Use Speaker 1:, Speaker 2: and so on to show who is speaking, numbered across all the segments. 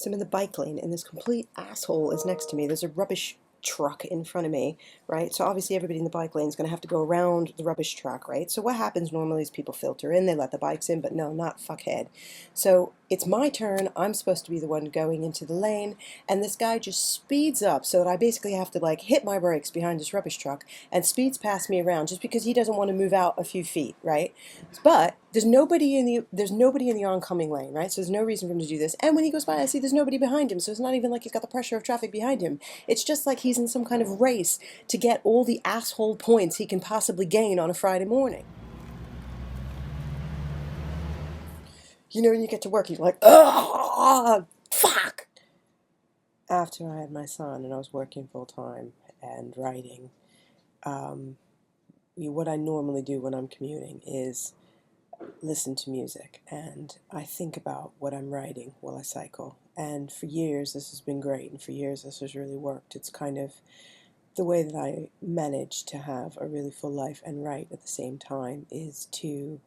Speaker 1: So I'm in the bike lane, and this complete asshole is next to me. There's a rubbish truck in front of me, right? So obviously everybody in the bike lane is going to have to go around the rubbish truck, right? So what happens normally is people filter in, they let the bikes in, but no, not fuckhead. So it's my turn. I'm supposed to be the one going into the lane, and this guy just speeds up so that I basically have to like hit my brakes behind this rubbish truck and speeds past me around just because he doesn't want to move out a few feet, right? But there's nobody in the oncoming lane, right? So there's no reason for him to do this. And when he goes by, I see there's nobody behind him. So it's not even like he's got the pressure of traffic behind him. It's just like he's in some kind of race to get all the asshole points he can possibly gain on a Friday morning. You know, when you get to work, you're like, oh, fuck. After I had my son and I was working full time and writing, um, what I normally do when I'm commuting is listen to music, and I think about what I'm writing while I cycle. And for years this has been great, and for years this has really worked. It's kind of the way that I manage to have a really full life and write at the same time, is to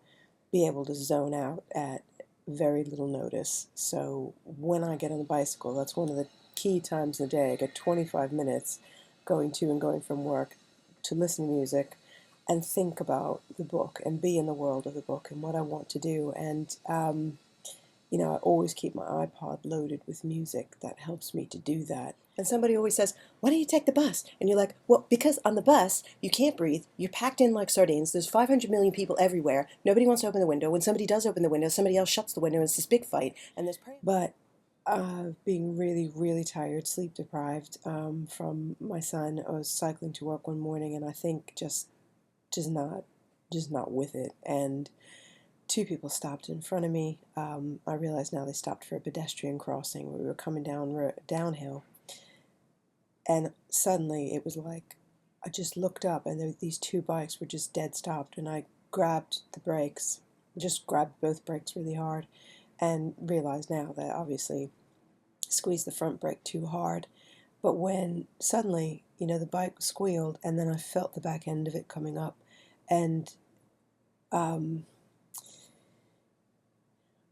Speaker 1: be able to zone out at very little notice. So when I get on the bicycle, that's one of the key times in the day. I get 25 minutes going to and going from work to listen to music and think about the book and be in the world of the book and what I want to do. And, I always keep my iPod loaded with music that helps me to do that. And somebody always says, why don't you take the bus? And you're like, well, because on the bus, you can't breathe. You're packed in like sardines. There's 500 million people everywhere. Nobody wants to open the window. When somebody does open the window, somebody else shuts the window, and it's this big fight. And there's But being really, really tired, sleep deprived from my son, I was cycling to work one morning, and I think just not just not with it. And two people stopped in front of me. I realize now they stopped for a pedestrian crossing. We were coming downhill, and suddenly it was like I just looked up, and these two bikes were just dead stopped, and I grabbed the brakes, just grabbed both brakes really hard, and realized now that obviously squeezed the front brake too hard. But when suddenly, the bike squealed, and then I felt the back end of it coming up, and um,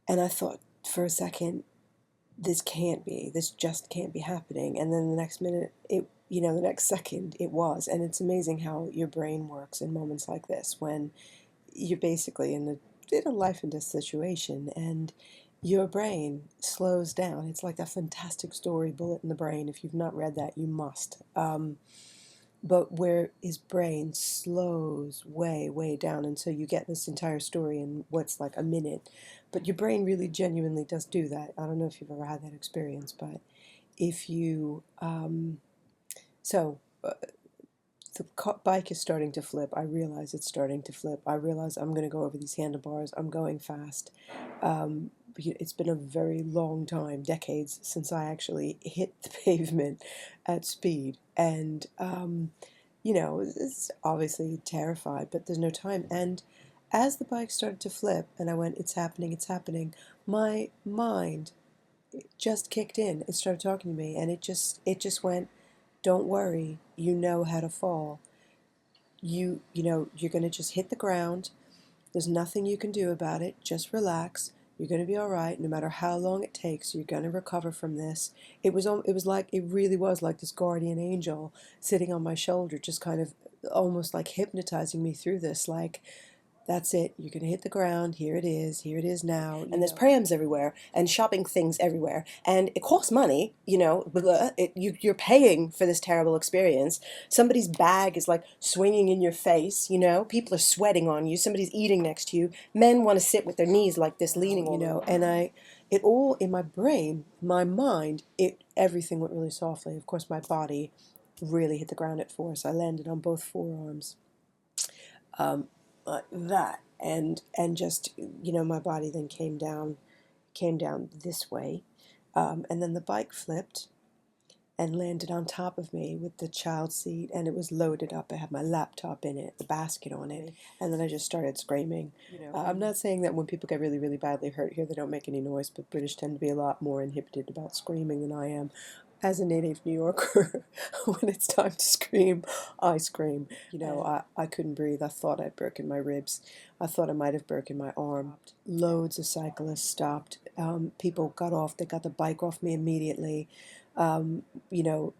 Speaker 1: I thought for a second, this just can't be happening. And then the next minute, the next second, it was. And it's amazing how your brain works in moments like this, when you're basically in a life and death situation, and your brain slows down. It's like a fantastic story, Bullet in the Brain. If you've not read that, you must. But where his brain slows way, way down, and so you get this entire story in what's like a minute. But your brain really genuinely does do that. I don't know if you've ever had that experience, but if you, so the bike is starting to flip. I realize it's starting to flip. I realize I'm going to go over these handlebars. I'm going fast. It's been a very long time, decades, since I actually hit the pavement at speed. And, it's obviously terrified, but there's no time. And as the bike started to flip and I went, it's happening, my mind just kicked in. It started talking to me, and it just went, don't worry, you know how to fall. You're going to just hit the ground. There's nothing you can do about it. Just relax. You're going to be all right. No matter how long it takes, you're going to recover from this. It really was like this guardian angel sitting on my shoulder, just kind of almost like hypnotizing me through this. Like, that's it. You're going to hit the ground. Here it is. Here it is now. And there's prams everywhere and shopping things everywhere. And it costs money, you're paying for this terrible experience. Somebody's bag is like swinging in your face, People are sweating on you. Somebody's eating next to you. Men want to sit with their knees like this, leaning, And it all in my brain, my mind, everything went really softly. Of course, my body really hit the ground at force. I landed on both forearms. Like that, and just my body then came down this way, and then the bike flipped and landed on top of me with the child seat, and it was loaded up. I had my laptop in it, the basket on it, and then I just started screaming. I'm not saying that when people get really, really badly hurt here, they don't make any noise, but British tend to be a lot more inhibited about screaming than I am. As a native New Yorker, when it's time to scream, I scream. I couldn't breathe. I thought I'd broken my ribs. I thought I might have broken my arm. Loads of cyclists stopped people got off. They got the bike off me immediately. You know,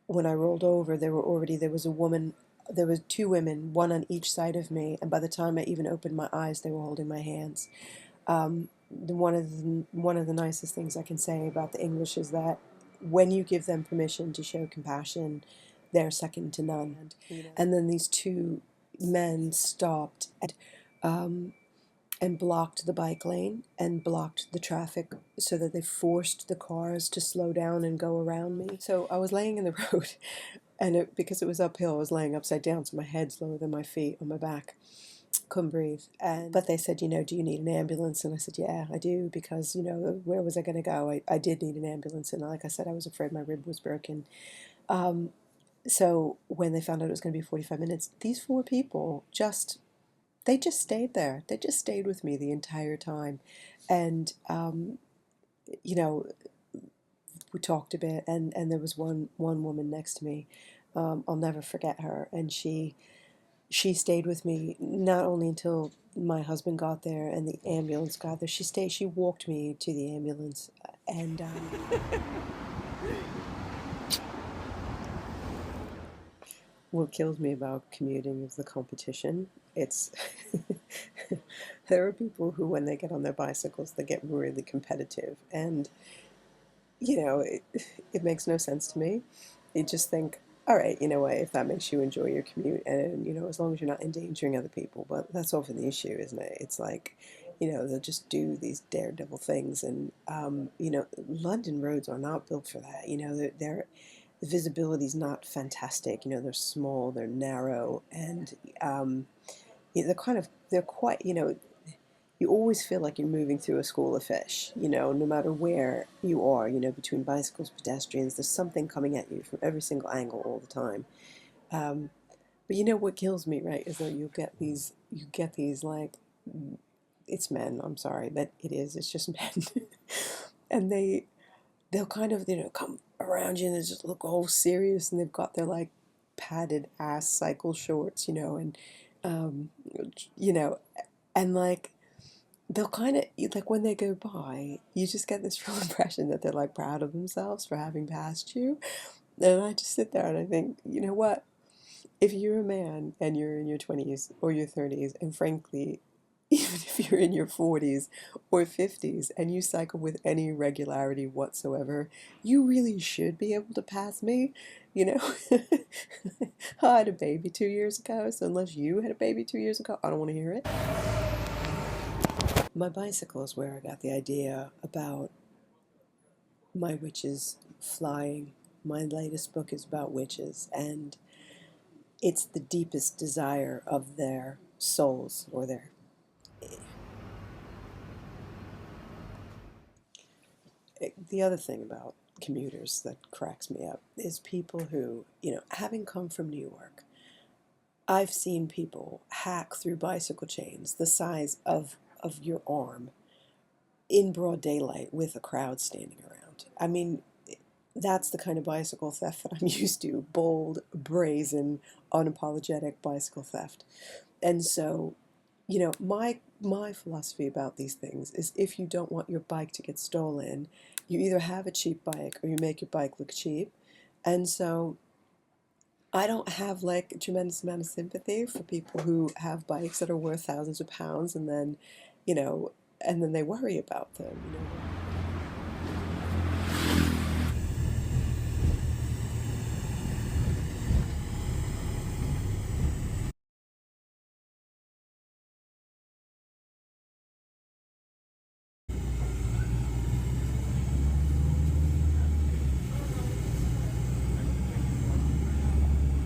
Speaker 1: when I rolled over, there was a woman. There was two women, one on each side of me, and by the time I even opened my eyes, they were holding my hands. One of the nicest things I can say about the English is that when you give them permission to show compassion, they're second to none. And then these two men stopped and blocked the bike lane and blocked the traffic so that they forced the cars to slow down and go around me. So I was laying in the road, and because it was uphill, I was laying upside down, so my head's lower than my feet on my back. Couldn't breathe. But they said, do you need an ambulance? And I said, yeah, I do, because where was I going to go? I did need an ambulance, and like I said, I was afraid my rib was broken. So when they found out it was going to be 45 minutes, these four people they just stayed there. They just stayed with me the entire time. And, we talked a bit, and there was one woman next to me. I'll never forget her. And she stayed with me not only until my husband got there and the ambulance got there. She walked me to the ambulance. And what kills me about commuting is the competition. It's there are people who, when they get on their bicycles, they get really competitive, and it makes no sense to me. You just think, all right, you know what, if that makes you enjoy your commute, and as long as you're not endangering other people. But that's often the issue, isn't it? It's like, they'll just do these daredevil things, and London roads are not built for that. The visibility is not fantastic. They're small, they're narrow, and they're quite, you always feel like you're moving through a school of fish, no matter where you are, between bicycles, pedestrians, there's something coming at you from every single angle all the time. But what kills me, right, is that you get these, like, it's men, I'm sorry, but it's just men. And they'll kind of, come around you and they just look all serious, and they've got their, like, padded ass cycle shorts, um, you know, and, like, they'll kind of, like, when they go by, you just get this real impression that they're, like, proud of themselves for having passed you. And I just sit there and I think, you know what? If you're a man and you're in your 20s or your 30s, and frankly, even if you're in your 40s or 50s and you cycle with any regularity whatsoever, you really should be able to pass me. You know, I had a baby 2 years ago, so unless you had a baby 2 years ago, I don't want to hear it. My bicycle is where I got the idea about my witches flying. My latest book is about witches, and it's the deepest desire of their souls, or their... The other thing about commuters that cracks me up is people who, having come from New York, I've seen people hack through bicycle chains the size of your arm in broad daylight with a crowd standing around. I mean, that's the kind of bicycle theft that I'm used to. Bold, brazen, unapologetic bicycle theft. And so, my philosophy about these things is, if you don't want your bike to get stolen, you either have a cheap bike or you make your bike look cheap. And so I don't have, like, a tremendous amount of sympathy for people who have bikes that are worth thousands of pounds, and then they worry about them.